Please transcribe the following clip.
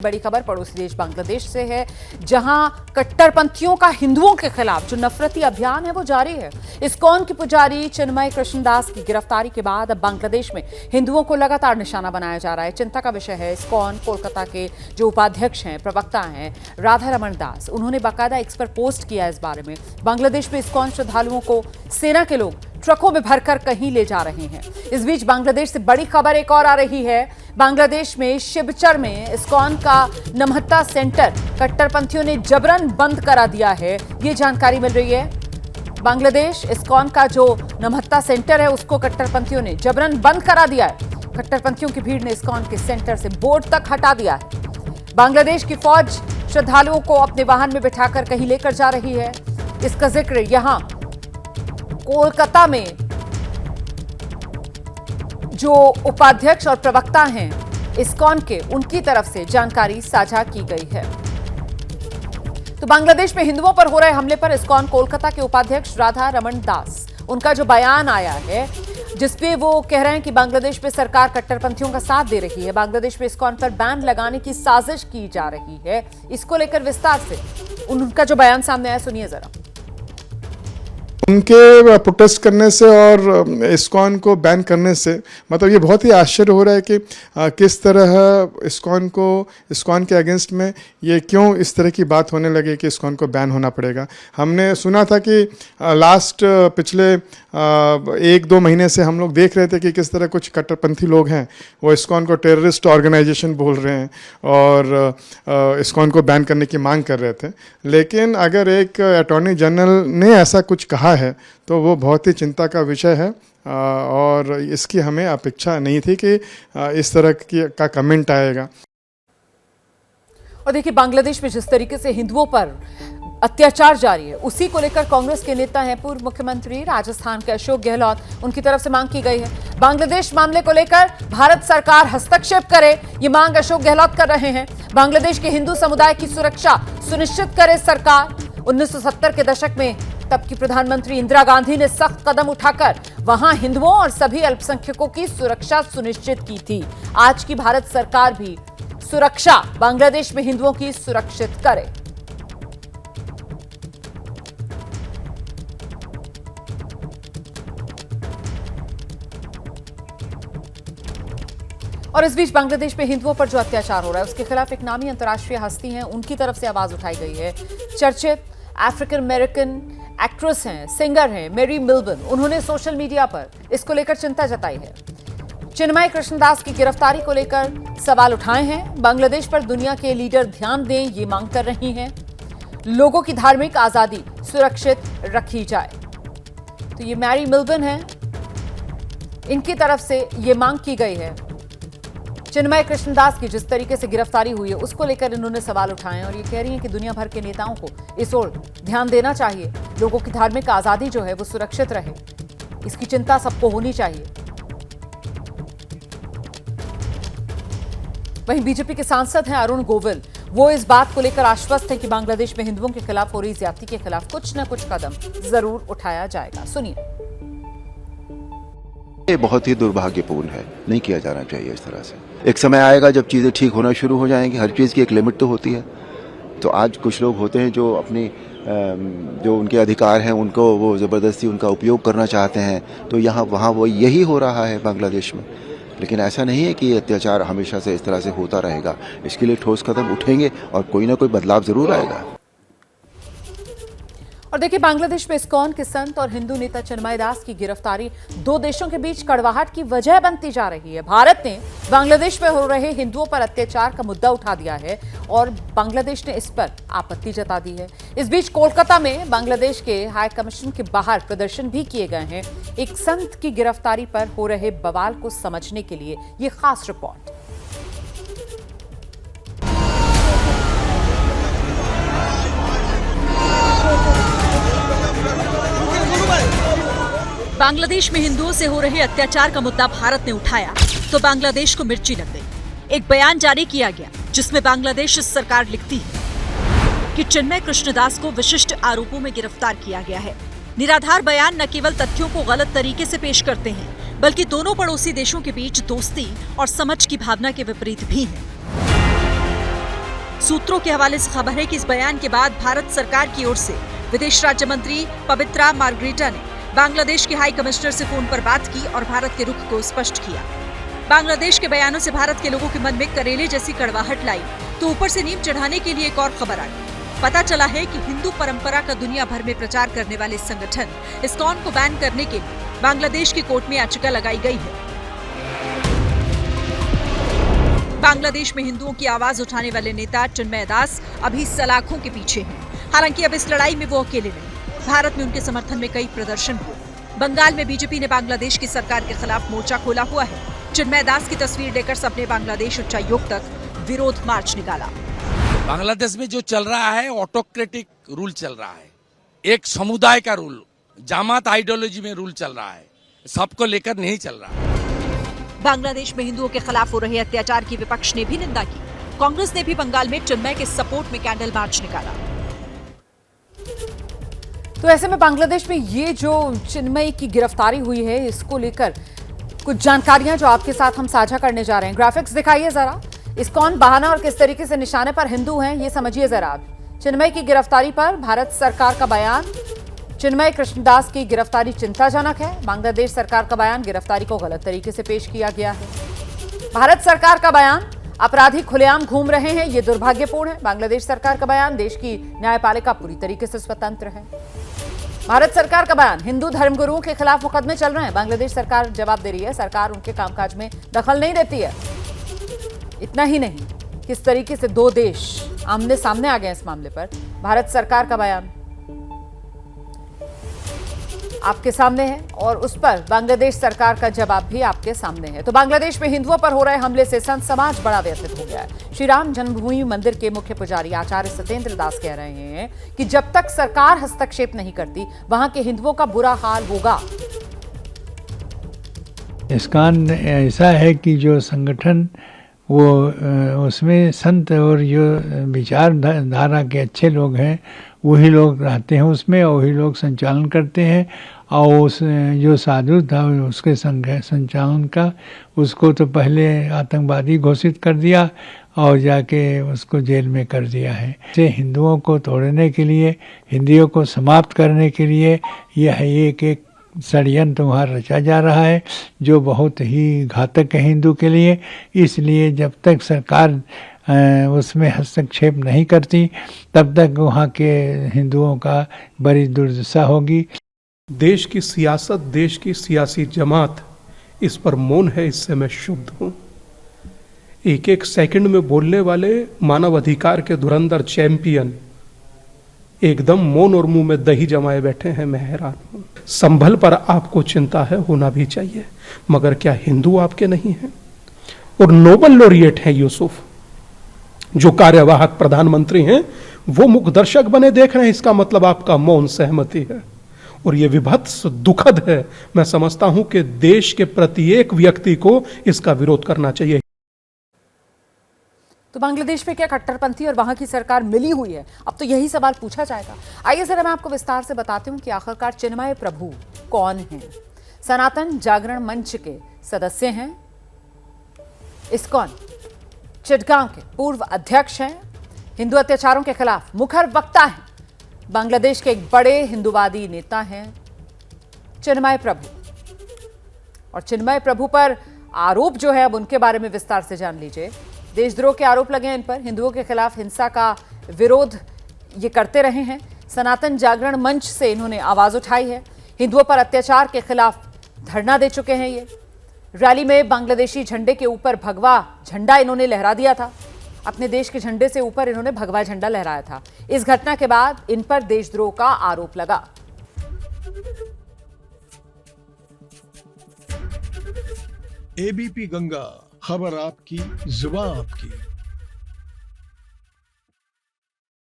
बड़ी खबर पड़ोसी देश बांग्लादेश से है, जहां कट्टरपंथियों का हिंदुओं के खिलाफ जो नफरती अभियान है वो जारी है। इस्कॉन के पुजारी चिन्मय कृष्णदास की गिरफ्तारी के बाद अब बांग्लादेश में हिंदुओं को लगातार निशाना बनाया जा रहा है। चिंता का विषय है इस्कॉन कोलकाता के जो उपाध्यक्ष हैं, प्रवक्ता हैं राधा रमन दास, उन्होंने बाकायदा एक्स पर पोस्ट किया इस बारे में। बांग्लादेश में इस्कॉन श्रद्धालुओं को सेना के लोग ट्रकों में भरकर कहीं ले जा रहे हैं। इस बीच बांग्लादेश से बड़ी खबर एक और आ रही है। बांग्लादेश में शिवचर में इस्कॉन का नमहत्ता सेंटर कट्टरपंथियों ने जबरन बंद करा दिया है, ये जानकारी मिल रही है। बांग्लादेश इस्कॉन का जो नमहत्ता सेंटर है उसको कट्टरपंथियों ने जबरन बंद करा दिया है। कट्टरपंथियों की भीड़ ने इस्कॉन के सेंटर से बोर्ड तक हटा दिया है। बांग्लादेश की फौज श्रद्धालुओं को अपने वाहन में बिठाकर कहीं लेकर जा रही है। इसका जिक्र यहां कोलकाता में जो उपाध्यक्ष और प्रवक्ता हैं इस्कॉन के, उनकी तरफ से जानकारी साझा की गई है। तो बांग्लादेश में हिंदुओं पर हो रहे हमले पर इस्कॉन कोलकाता के उपाध्यक्ष राधा रमन दास, उनका जो बयान आया है जिसपे वो कह रहे हैं कि बांग्लादेश में सरकार कट्टरपंथियों का साथ दे रही है, बांग्लादेश में इस्कॉन पर बैन लगाने की साजिश की जा रही है। इसको लेकर विस्तार से उनका जो बयान सामने आया, सुनिए जरा। उनके प्रोटेस्ट करने से और इस्कॉन को बैन करने से मतलब ये बहुत ही आश्चर्य हो रहा है कि किस तरह इस्कॉन के अगेंस्ट में ये क्यों इस तरह की बात होने लगी कि इस्कॉन को बैन होना पड़ेगा। हमने सुना था कि पिछले 1-2 महीने से हम लोग देख रहे थे कि किस तरह कुछ कट्टरपंथी लोग हैं वो इस्कॉन को टेररिस्ट ऑर्गेनाइजेशन बोल रहे हैं और इस्कॉन को बैन करने की मांग कर रहे थे। लेकिन अगर एक अटॉर्नी जनरल ने ऐसा कुछ कहा है तो वो बहुत ही चिंता का विषय है और इसकी हमें अपेक्षा नहीं थी कि इस तरह का कमेंट आएगा। और देखिए, बांग्लादेश में जिस तरीके से हिंदुओं पर अत्याचार जारी है, उसी को लेकर कांग्रेस के नेता हैं पूर्व मुख्यमंत्री राजस्थान के अशोक गहलोत, उनकी तरफ से मांग की गई है। बांग्लादेश मामले को लेकर भारत सरकार हस्तक्षेप करे, ये मांग अशोक गहलोत कर रहे हैं। बांग्लादेश के हिंदू समुदाय की सुरक्षा सुनिश्चित करे सरकार। 1970 के दशक में तब की प्रधानमंत्री इंदिरा गांधी ने सख्त कदम उठाकर वहां हिंदुओं और सभी अल्पसंख्यकों की सुरक्षा सुनिश्चित की थी। आज की भारत सरकार भी सुरक्षा बांग्लादेश में हिंदुओं की सुरक्षित करे। और इस बीच बांग्लादेश में हिंदुओं पर जो अत्याचार हो रहा है उसके खिलाफ एक नामी अंतर्राष्ट्रीय हस्ती हैं, उनकी तरफ से आवाज उठाई गई है। चर्चित अफ्रीकन अमेरिकन एक्ट्रेस हैं, सिंगर हैं मैरी मिल्बर्न, उन्होंने सोशल मीडिया पर इसको लेकर चिंता जताई है। चिन्मय कृष्णदास की गिरफ्तारी को लेकर सवाल उठाए हैं। बांग्लादेश पर दुनिया के लीडर ध्यान दें, ये मांग कर रही हैं। लोगों की धार्मिक आजादी सुरक्षित रखी जाए। तो ये मैरी मिल्बर्न है, इनकी तरफ से ये मांग की गई है। चिन्मय कृष्णदास की जिस तरीके से गिरफ्तारी हुई है उसको लेकर इन्होंने सवाल उठाए और ये कह रही हैं कि दुनिया भर के नेताओं को इस ओर ध्यान देना चाहिए। लोगों की धार्मिक आजादी जो है वो सुरक्षित रहे, इसकी चिंता सबको होनी चाहिए। वहीं बीजेपी के सांसद हैं अरुण गोविल, वो इस बात को लेकर आश्वस्त हैं कि बांग्लादेश में हिंदुओं के खिलाफ हो रही ज्यादती के खिलाफ कुछ न कुछ कदम जरूर उठाया जाएगा। सुनिए। ये बहुत ही दुर्भाग्यपूर्ण है, नहीं किया जाना चाहिए इस तरह से। एक समय आएगा जब चीज़ें ठीक होना शुरू हो जाएंगी, हर चीज़ की एक लिमिट तो होती है। तो आज कुछ लोग होते हैं जो अपनी जो उनके अधिकार हैं उनको वो ज़बरदस्ती उनका उपयोग करना चाहते हैं। तो यहाँ वहाँ वो यही हो रहा है बांग्लादेश में। लेकिन ऐसा नहीं है कि ये अत्याचार हमेशा से इस तरह से होता रहेगा। इसके लिए ठोस कदम उठेंगे और कोई ना कोई बदलाव ज़रूर आएगा। और देखिए, बांग्लादेश में इस्कॉन के संत और हिंदू नेता चिन्मय दास की गिरफ्तारी दो देशों के बीच कड़वाहट की वजह बनती जा रही है। भारत ने बांग्लादेश में हो रहे हिंदुओं पर अत्याचार का मुद्दा उठा दिया है और बांग्लादेश ने इस पर आपत्ति जता दी है। इस बीच कोलकाता में बांग्लादेश के हाई कमीशन के बाहर प्रदर्शन भी किए गए हैं एक संत की गिरफ्तारी पर हो रहे बवाल को समझने के लिए। ये खास रिपोर्ट। बांग्लादेश में हिंदुओं से हो रहे अत्याचार का मुद्दा भारत ने उठाया तो बांग्लादेश को मिर्ची लग गई। एक बयान जारी किया गया जिसमें बांग्लादेश सरकार लिखती है कि चिन्मय कृष्णदास को विशिष्ट आरोपों में गिरफ्तार किया गया है। निराधार बयान न केवल तथ्यों को गलत तरीके से पेश करते हैं बल्कि दोनों पड़ोसी देशों के बीच दोस्ती और समझ की भावना के विपरीत भी है। सूत्रों के हवाले से खबर है कि इस बयान के बाद भारत सरकार की ओर से विदेश राज्य मंत्री पवित्रा मार्गरेटा ने बांग्लादेश के हाई कमिश्नर से फोन पर बात की और भारत के रुख को स्पष्ट किया। बांग्लादेश के बयानों से भारत के लोगों के मन में करेले जैसी कड़वाहट लाई तो ऊपर से नींव चढ़ाने के लिए एक और खबर आई। पता चला है कि हिंदू परंपरा का दुनिया भर में प्रचार करने वाले संगठन इस्कॉन को बैन करने के लिए बांग्लादेश की कोर्ट में याचिका लगाई गई है। बांग्लादेश में हिंदुओं की आवाज उठाने वाले नेता चिन्मय दास अभी सलाखों के पीछे हैं। हालांकि अब इस लड़ाई में वो अकेले नहीं, भारत में उनके समर्थन में कई प्रदर्शन हुए। बंगाल में बीजेपी ने बांग्लादेश की सरकार के खिलाफ मोर्चा खोला हुआ है। चिन्मय दास की तस्वीर लेकर सबने बांग्लादेश उच्चायोग तक विरोध मार्च निकाला। बांग्लादेश में जो चल रहा है ऑटोक्रेटिक रूल चल रहा है, एक समुदाय का रूल, जामात आइडियोलॉजी में रूल चल रहा है, सबको लेकर नहीं चल रहा। बांग्लादेश में हिंदुओं के खिलाफ हो रहे अत्याचार की विपक्ष ने भी निंदा की। कांग्रेस ने भी बंगाल में चिन्मय के सपोर्ट में कैंडल मार्च निकाला। तो ऐसे में बांग्लादेश में ये जो चिन्मय की गिरफ्तारी हुई है, इसको लेकर कुछ जानकारियां जो आपके साथ हम साझा करने जा रहे हैं। ग्राफिक्स दिखाइए जरा। इस्कॉन बहाना और किस तरीके से निशाने पर हिंदू हैं, ये समझिए जरा आप। चिन्मय की गिरफ्तारी पर भारत सरकार का बयान। चिन्मय कृष्णदास की गिरफ्तारी चिंताजनक है। बांग्लादेश सरकार का बयान, गिरफ्तारी को गलत तरीके से पेश किया गया है। भारत सरकार का बयान, अपराधी खुलेआम घूम रहे हैं, ये दुर्भाग्यपूर्ण है। बांग्लादेश सरकार का बयान, देश की न्यायपालिका पूरी तरीके से स्वतंत्र है। भारत सरकार का बयान, हिंदू धर्मगुरुओं के खिलाफ मुकदमे चल रहे हैं। बांग्लादेश सरकार जवाब दे रही है, सरकार उनके कामकाज में दखल नहीं देती है। इतना ही नहीं, किस तरीके से दो देश आमने सामने आ गए इस मामले पर। भारत सरकार का बयान आपके सामने है और उस पर बांग्लादेश सरकार का जवाब भी आपके सामने है। तो बांग्लादेश में हिंदुओं पर हो रहे हमले से संत समाज बड़ा व्यथित हो गया है। श्री राम जन्मभूमि मंदिर के मुख्य पुजारी आचार्य सत्येंद्र दास कह रहे हैं कि जब तक सरकार हस्तक्षेप नहीं करती, वहां के हिंदुओं का बुरा हाल होगा। इस्कॉन ऐसा है कि जो संगठन वो उसमें संत और जो विचारधारा के अच्छे लोग हैं वही लोग रहते हैं उसमें, और वही लोग संचालन करते हैं। और उस जो साधु था उसके संचालन का, उसको तो पहले आतंकवादी घोषित कर दिया और जाके उसको जेल में कर दिया है। इसे हिंदुओं को तोड़ने के लिए, हिंदुओं को समाप्त करने के लिए यह एक षड्यंत्र वहाँ रचा जा रहा है जो बहुत ही घातक है हिंदू के लिए। इसलिए जब तक सरकार उसमें हस्तक्षेप नहीं करती, तब तक वहाँ के हिंदुओं का बड़ी दुर्दशा होगी। देश की सियासत, देश की सियासी जमात इस पर मौन है, इससे मैं शुद्ध हूँ। एक एक सेकंड में बोलने वाले मानव अधिकार के धुरंधर चैंपियन एकदम मौन और मुंह में दही जमाए बैठे हैं। मैं हैरान हूं। संभल पर आपको चिंता है, होना भी चाहिए, मगर क्या हिंदू आपके नहीं हैं? और नोबेल लॉरिएट हैं यूसुफ, जो कार्यवाहक प्रधानमंत्री हैं, वो मुख दर्शक बने देख रहे हैं। इसका मतलब आपका मौन सहमति है और ये विभत्स दुखद है। मैं समझता हूं कि देश के प्रत्येक व्यक्ति को इसका विरोध करना चाहिए। तो बांग्लादेश में क्या कट्टरपंथी और वहां की सरकार मिली हुई है? अब तो यही सवाल पूछा जाएगा। आइए जरा मैं आपको विस्तार से बताती हूं कि आखिरकार चिन्मय प्रभु कौन हैं। सनातन जागरण मंच के सदस्य हैं, इस्कॉन चिटगांव के पूर्व अध्यक्ष हैं, हिंदू अत्याचारों के खिलाफ मुखर वक्ता हैं, बांग्लादेश के एक बड़े हिंदूवादी नेता हैं चिन्मय प्रभु। और चिन्मय प्रभु पर आरोप जो है, अब उनके बारे में विस्तार से जान लीजिए। देशद्रोह के आरोप लगे हैं इन पर, हिंदुओं के खिलाफ हिंसा का विरोध ये करते रहे हैं। सनातन जागरण मंच से इन्होंने आवाज उठाई है, हिंदुओं पर अत्याचार के खिलाफ धरना दे चुके हैं। ये रैली में बांग्लादेशी झंडे के ऊपर भगवा झंडा इन्होंने लहरा दिया था। अपने देश के झंडे से ऊपर इन्होंने भगवा झंडा लहराया था। इस घटना के बाद इन पर देशद्रोह का आरोप लगा। एबीपी गंगा, खबर आपकी, जुबान आपकी।